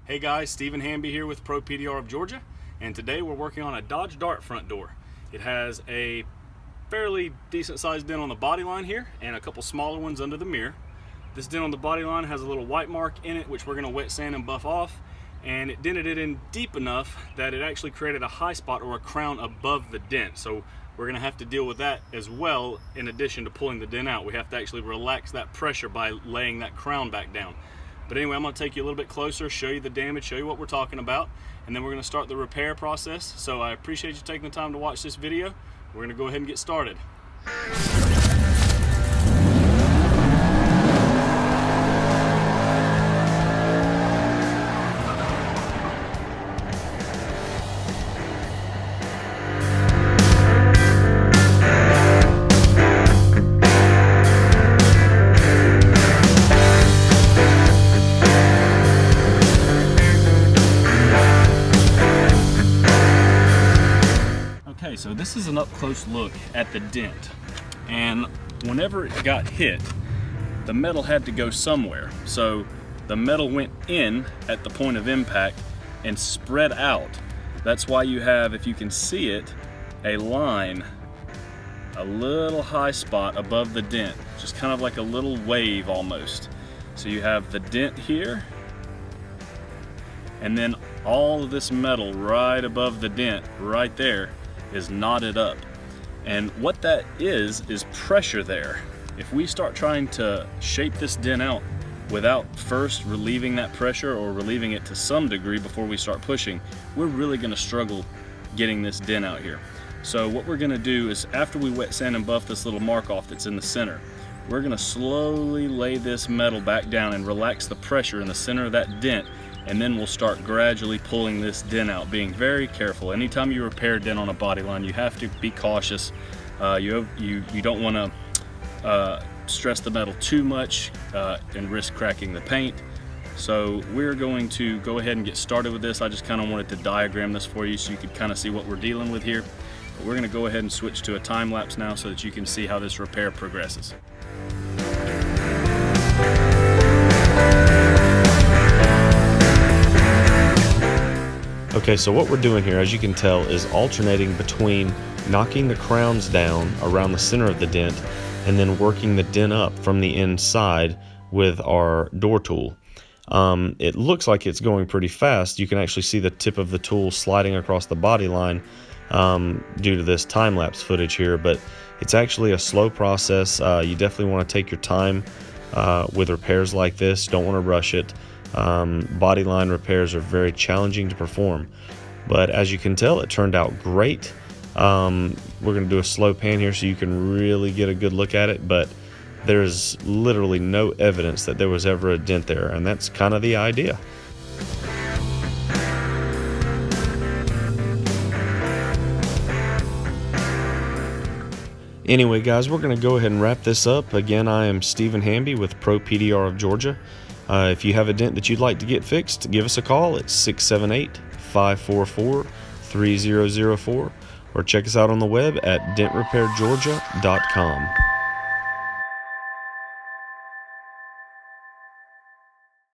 Hey guys, Stephen Hamby here with Pro PDR of Georgia, and today we're working on a Dodge Dart front door. It has a fairly decent sized dent on the body line here and a couple smaller ones under the mirror. This dent on the body line has a little white mark in it, which we're going to wet sand and buff off, and it dented it in deep enough that it actually created a high spot or a crown above the dent. So we're going to have to deal with that as well. In addition to pulling the dent out, we have to actually relax that pressure by laying that crown back down. But anyway, I'm going to take you a little bit closer, show you the damage, show you what we're talking about, and then we're going to start the repair process. So I appreciate you taking the time to watch this video. We're going to go ahead and get started. Okay, so this is an up-close look at the dent, and whenever it got hit, the metal had to go somewhere. So the metal went in at the point of impact and spread out. That's why you have, if you can see it, a line, a little high spot above the dent, just kind of like a little wave almost. So you have the dent here, and then all of this metal right above the dent right there is knotted up. And what that is pressure there. If we start trying to shape this dent out without first relieving that pressure or relieving it to some degree before we start pushing, we're really going to struggle getting this dent out here. So what we're going to do is, after we wet sand and buff this little mark off that's in the center, we're going to slowly lay this metal back down and relax the pressure in the center of that dent, and then we'll start gradually pulling this dent out, being very careful. Anytime you repair a dent on a body line, you have to be cautious. You don't want to stress the metal too much and risk cracking the paint. So we're going to go ahead and get started with this. I just kind of wanted to diagram this for you so you could kind of see what we're dealing with here. But we're going to go ahead and switch to a time lapse now so that you can see how this repair progresses. Okay, so what we're doing here, as you can tell, is alternating between knocking the crowns down around the center of the dent and then working the dent up from the inside with our door tool. It looks like it's going pretty fast. You can actually see the tip of the tool sliding across the body line due to this time-lapse footage here, but it's actually a slow process. You definitely want to take your time with repairs like this. Don't want to rush it. Body line repairs are very challenging to perform, but as you can tell, it turned out great. We're going to do a slow pan here so you can really get a good look at it, but there's literally no evidence that there was ever a dent there, and that's kind of the idea. Anyway guys, we're going to go ahead and wrap this up. Again, I am Stephen Hamby with Pro PDR of Georgia. If you have a dent that you'd like to get fixed, give us a call at 678-544-3004, or check us out on the web at dentrepairgeorgia.com.